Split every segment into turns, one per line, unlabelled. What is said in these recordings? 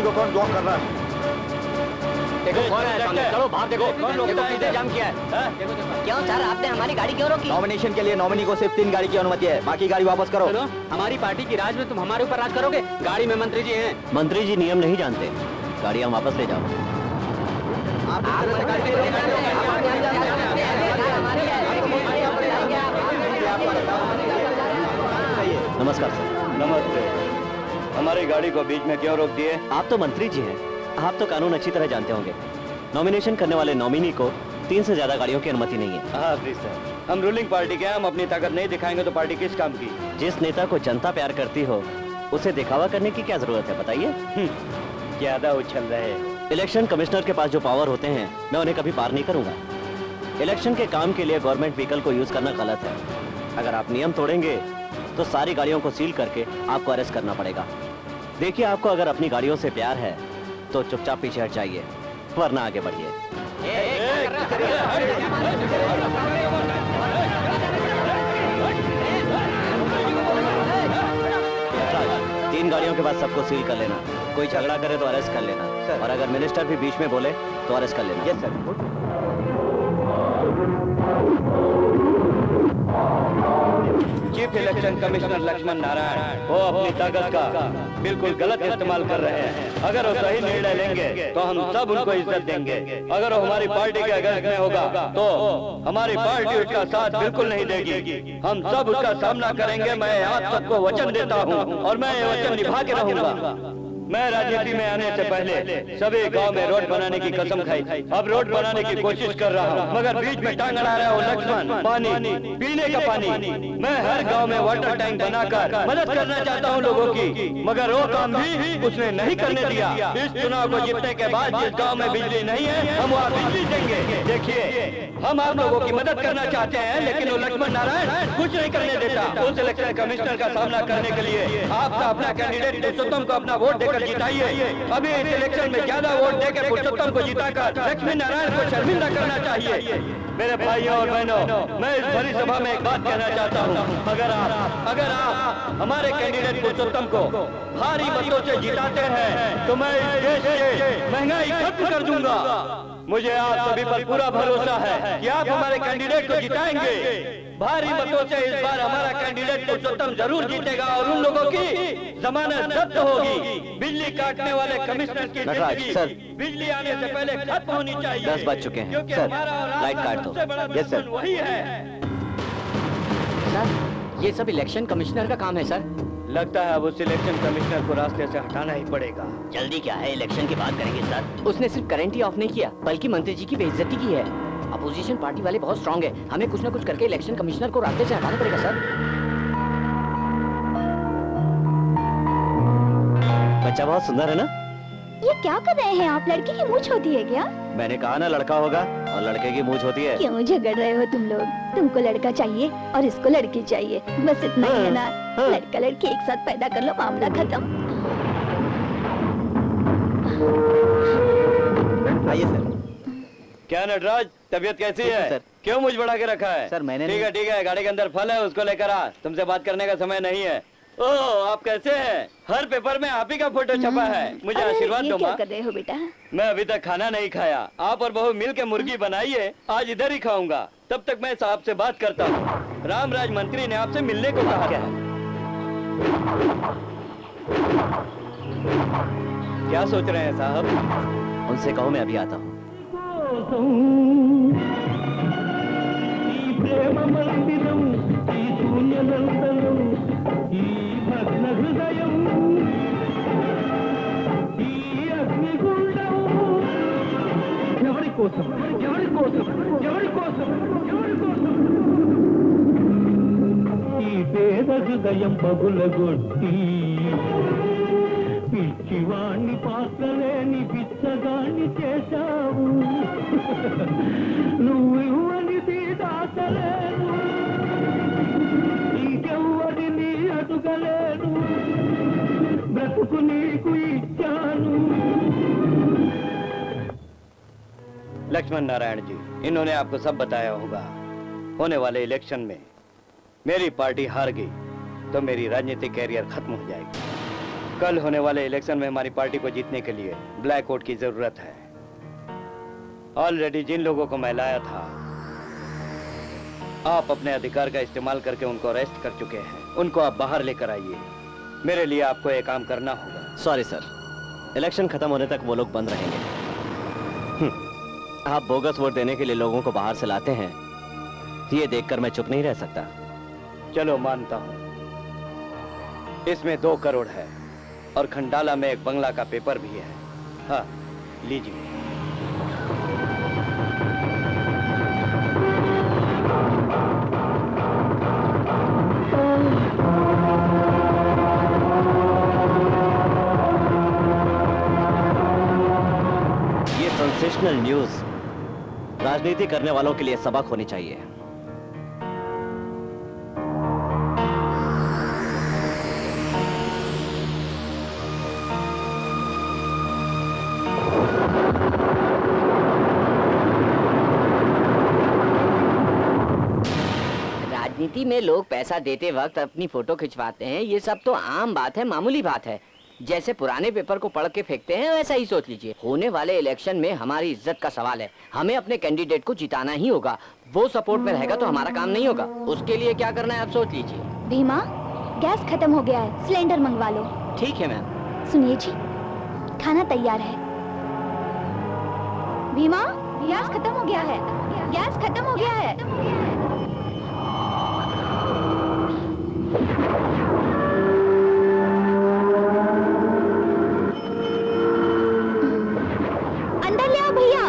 को कौन ब्लॉक कर रहा है?
देखो कौन है सामने, चलो बाहर देखो कौन लोग किसने जाम किया है?
क्यों सर, आपने हमारी गाड़ी क्यों रोकी?
नॉमिनेशन के लिए नॉमिनी को सिर्फ 3 गाड़ी की अनुमति है, बाकी गाड़ी वापस करो।
हमारी पार्टी की राज में तुम हमारे ऊपर राज करोगे? गाड़ी में मंत्री जी हैं।
मंत्री जी नियम नहीं जानते, गाड़ियां वापस ले जाओ। नमस्कार सर।
नमस्ते। हमारी गाड़ी को बीच में क्यों रोक दिए?
आप तो मंत्री जी हैं, आप तो कानून अच्छी तरह जानते होंगे। नॉमिनेशन करने वाले नॉमिनी को 3 से ज्यादा गाड़ियों की अनुमति नहीं है।
हाँ प्लीज सर, हम रूलिंग पार्टी के हैं, हम अपनी ताकत नहीं दिखाएंगे तो पार्टी किस काम की?
जिस नेता को जनता प्यार करती हो उसे दिखावा करने की क्या जरूरत है बताइए?
ज्यादा उछल रहे।
इलेक्शन कमिश्नर के पास जो पावर होते हैं मैं उन्हें कभी पार नहीं करूंगा। इलेक्शन के काम के लिए गवर्नमेंट व्हीकल को यूज करना गलत है। अगर आप नियम तोड़ेंगे तो सारी गाड़ियों को सील करके आपको अरेस्ट करना पड़ेगा। देखिए, आपको अगर अपनी गाड़ियों से प्यार है तो चुपचाप पीछे हट जाइए, वरना आगे बढ़िए। 3 गाड़ियों के बाद सबको सील कर लेना। कोई झगड़ा करे तो अरेस्ट कर लेना, और अगर मिनिस्टर भी बीच में बोले तो अरेस्ट कर लेना।
Yes sir.
Chief election commissioner Lakshman Narayan वो अपनी ताकत का बिल्कुल गलत इस्तेमाल कर रहे हैं। अगर वो सही निर्णय लेंगे तो हम सब उनको इज्जत देंगे। अगर वो हमारी पार्टी के अगेंस्ट में होगा तो हमारी पार्टी उसका साथ बिल्कुल नहीं देगी। हम सब उसका सामना करेंगे। मैं आप सबको वचन देता हूँ और मैं ये वचन निभा के रहूंगा। मैं राजनीति में आने से पहले सभी गांव में रोड बनाने की कसम खाई। अब रोड बनाने की कोशिश कर रहा हूँ, मगर बीच में टांग अड़ा रहा है वो लक्ष्मण। पानी, पीने का पानी। मैं हर गांव में वाटर टैंक बनाकर मदद करना चाहता हूँ लोगों की, मगर वो काम भी उसने नहीं करने दिया। इस चुनाव को जीतने के बाद जिस गाँव में बिजली नहीं है हम वहाँ बिजली देंगे। देखिए, हम आप लोगों की मदद करना चाहते हैं, लेकिन वो लक्ष्मण नारायण कुछ नहीं करने देता। उस इलेक्शन कमिश्नर का सामना करने के लिए आप अपना कैंडिडेट पुरुषोत्तम को अपना वोट देकर जिताइए। अभी इस इलेक्शन में ज्यादा वोट देकर पुरुषोत्तम को जिताकर लक्ष्मण नारायण को शर्मिंदा करना चाहिए। मेरे भाइयों और बहनों, मैं इस भरी सभा में एक बात कहना चाहता हूँ। अगर आप हमारे कैंडिडेट पुरुषोत्तम को भारी मतों से जिताते हैं तो मैं इस देश से महंगाई खत्म कर दूंगा। मुझे आप सभी पर पूरा भरोसा है कि आप हमारे कैंडिडेट को जिताएंगे। भारी मतों से इस बार हमारा कैंडिडेट पुरुषोत्तम जरूर जीतेगा और उन लोगों की जमानत जब्त होगी। बिजली काटने वाले कमिश्नर की जिंदगी बिजली आने से पहले खत्म होनी चाहिए।
10 बज चुके हैं
क्योंकि
सर,
हमारा और
लाइट
आपका
काट दो।
सबसे बड़ा दुश्मन वही है।
सर, ये सब इलेक्शन कमिश्नर का काम है सर।
लगता है अब उस इलेक्शन कमिश्नर को रास्ते से हटाना ही पड़ेगा।
जल्दी क्या है, इलेक्शन की बात करेंगे सर।
उसने सिर्फ करंट ही ऑफ नहीं किया बल्कि मंत्री जी की बेइज्जती की है। अपोजिशन पार्टी वाले बहुत स्ट्रांग है, हमें कुछ न कुछ करके इलेक्शन कमिश्नर को रास्ते से हटाना पड़ेगा सर।
बच्चा बहुत सुंदर है ना?
ये क्या कर रहे हैं आप? लड़की की मूंछ होती है क्या?
मैंने कहा ना लड़का होगा, और लड़के की मूंछ होती है।
क्यों झगड़ रहे हो तुम लोग? तुमको लड़का चाहिए और इसको लड़की चाहिए, बस इतना ही है ना। लड़का लड़की एक साथ पैदा कर लो, मामला खत्म।
आइए सर।
क्या नटराज, तबीयत कैसी है?
सर।
क्यों मुझ बढ़ा के रखा है?
सर मैंने
ठीक है, गाड़ी के अंदर फल है, उसको लेकर आ। तुमसे बात करने का समय नहीं है। ओह, आप कैसे हैं? हर पेपर में आप ही का फोटो छपा है। मुझे आशीर्वाद दो
क्या
माँ।
कर रहे हो बेटा?
मैं अभी तक खाना नहीं खाया। आप और बहू मिल के मुर्गी बनाइए, आज इधर ही खाऊंगा। तब तक मैं साहब से बात करता हूँ। रामराज मंत्री ने आपसे मिलने को कहा था। क्या सोच रहे हैं साहब?
उनसे कहो मैं अभी आता हूँ।
హృదయం పగులగొట్టి పిచ్చివాణ్ణి పాత్రలేని పిచ్చగాణ్ణి చేశావు. నువ్వు ఇవ్వనిది దాచలేను, ఇంకెవ్వరిని అడుగలేను, బ్రతుకు నీకు ఇచ్చాను.
लक्ष्मण नारायण जी, इन्होंने आपको सब बताया होगा। होने वाले इलेक्शन में मेरी पार्टी हार गई तो मेरी राजनीतिक कैरियर खत्म हो जाएगी। कल होने वाले इलेक्शन में हमारी पार्टी को जीतने के लिए ब्लैक वोट की जरूरत है। ऑलरेडी जिन लोगों को मैं लाया था, आप अपने अधिकार का इस्तेमाल करके उनको अरेस्ट कर चुके हैं। उनको आप बाहर लेकर आइए। मेरे लिए आपको एक काम करना होगा।
सॉरी सर, इलेक्शन खत्म होने तक वो लोग बंद रहेंगे। आप बोगस वोट देने के लिए लोगों को बाहर से लाते हैं, ये देखकर मैं चुप नहीं रह सकता।
चलो मानता हूं, इसमें 2 करोड़ है और खंडाला में एक बंगला का पेपर भी है। हाँ, लीजिए।
ये सेंसेशनल न्यूज राजनीति करने वालों के लिए सबक होनी चाहिए।
राजनीति में लोग पैसा देते वक्त अपनी फोटो खिंचवाते हैं, ये सब तो आम बात है, मामूली बात है। जैसे पुराने पेपर को पढ़ के फेंकते हैं, वैसा ही सोच लीजिए। होने वाले इलेक्शन में हमारी इज्जत का सवाल है, हमें अपने कैंडिडेट को जिताना ही होगा। वो सपोर्ट में रहेगा तो हमारा काम नहीं होगा। उसके लिए क्या करना है आप सोच लीजिए।
भीमा, गैस खत्म हो गया है, सिलेंडर मंगवा लो।
ठीक है मैम।
सुनिए जी, खाना तैयार है। भीमा, गैस खत्म हो गया है, गैस खत्म हो गया है। अंदर ले आओ भैया।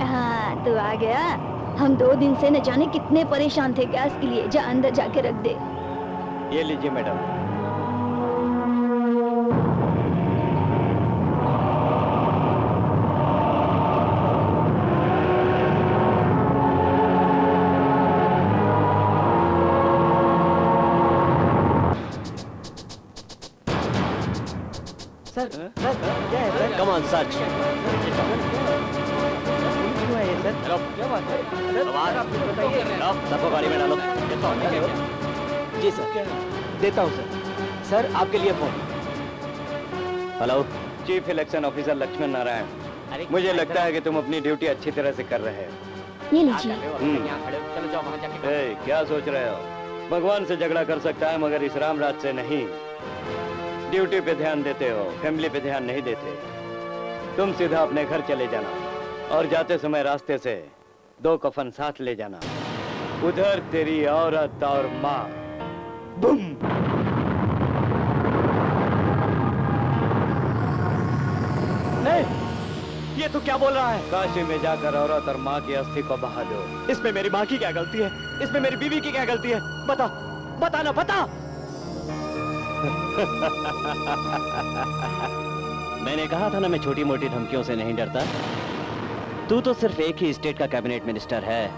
हाँ, तू आ गया। हम 2 दिन से न जाने कितने परेशान थे गैस के लिए। जा अंदर जाके रख दे।
ये लीजिए मैडम।
सर क्या है सर?
Come on search.
क्यों है ये सर? क्या बात है?
सबको गाड़ी में डालो।
जी सर, देता हूँ सर। सर आपके लिए phone.
Hello,
chief election officer Lakshman Narayan. मुझे लगता है कि तुम अपनी ड्यूटी अच्छी तरह से कर रहे हो।
ये लीजिए।
चलो जाओ वहाँ जाके।
ए, क्या सोच रहे हो? भगवान से झगड़ा कर सकता है मगर इस रामराज से नहीं। ड्यूटी पे ध्यान देते हो, फैमिली पे ध्यान नहीं देते। तुम सीधा अपने घर चले जाना और जाते समय रास्ते से 2 कफन साथ ले जाना। उधर तेरी औरत और माँ। बुम।
नहीं, ये तो क्या बोल रहा है?
काशी में जाकर औरत और माँ की अस्थि को बहा दो।
इसमें मेरी माँ की क्या गलती है? इसमें मेरी बीवी की क्या गलती है? बता, बता ना, बता। मैंने कहा था ना, मैं छोटी मोटी धमकियों से नहीं डरता। तू तो सिर्फ एक ही स्टेट का कैबिनेट मिनिस्टर है,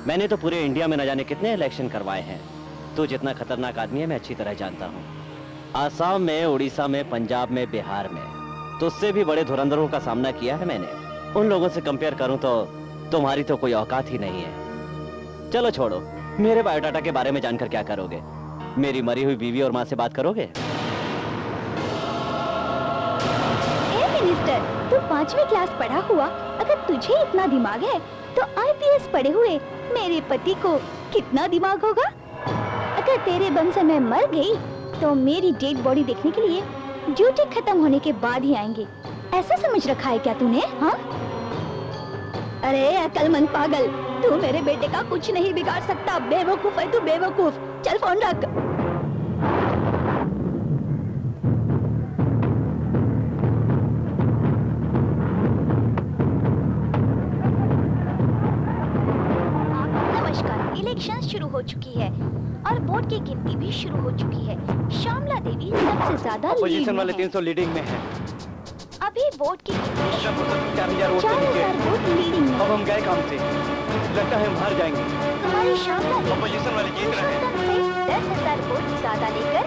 मैंने तो पूरे इंडिया में न जाने कितने इलेक्शन करवाए हैं। तू जितना खतरनाक आदमी है मैं अच्छी तरह जानता हूँ। आसाम में, उड़ीसा में, पंजाब में, बिहार में तुझसे भी बड़े धुरंधरों का सामना किया है मैंने। उन लोगों से कंपेयर करूं तो तुम्हारी तो कोई औकात ही नहीं है। चलो छोड़ो, मेरे बायोडाटा के बारे में जानकर क्या करोगे? मेरी मरी हुई बीवी और माँ से बात करोगे?
ए मिनिस्टर, तू 5वीं क्लास पढ़ा हुआ, अगर तुझे इतना दिमाग है तो IPS पढ़े हुए मेरे पति को कितना दिमाग होगा? अगर तेरे बम से मैं मर गई तो मेरी डेड बॉडी देखने के लिए ड्यूटी खत्म होने के बाद ही आएंगे। ऐसा समझ रखा है क्या तूने? हाँ? अरे अकलमंद पागल, तू मेरे बेटे का कुछ नहीं बिगाड़ सकता। बेवकूफ है तू, बेवकूफ। चल फोन रख। नमस्कार, इलेक्शन शुरू हो चुकी है और वोट की गिनती भी शुरू हो चुकी है। श्यामला देवी सबसे ज्यादा
अपोजिशन वाले 300 लीडिंग में हैं।
अभी वोट की गिनती
4000 वोट से नीचे।
4000 वोट लीडिंग में।
अब हम गए काम से, लगता है हम हार जाएंगे।
तुम्हारी श्यामला देवी
अपोजिशन वाले जीत रहे हैं।
से 10,000 वोट ज्यादा लेकर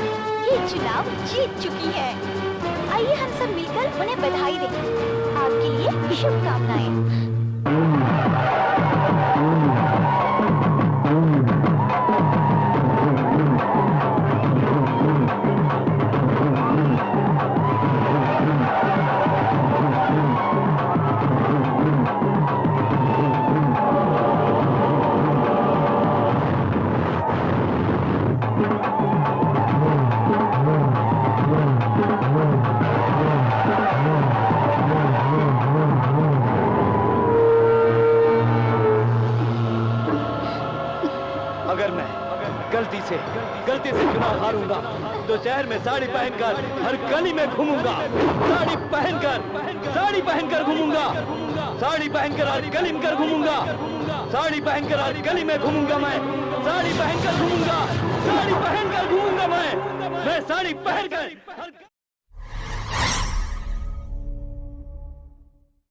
ये चुनाव जीत चुकी है। आइए हम सब मिलकर उन्हें बधाई दें। आपके लिए शुभकामनाएं।
अगर मैं गलती से चुनाव हारूंगा तो शहर में साड़ी पहनकर हर गली में घूमूंगा। साड़ी पहनकर घूमूंगा। साड़ी पहनकर हर गली में घूमूंगा। साड़ी पहनकर हर गली में घूमूंगा। मैं साड़ी पहनकर घूमूंगा। साड़ी पहनकर घूमूंगा। मैं साड़ी पहनकर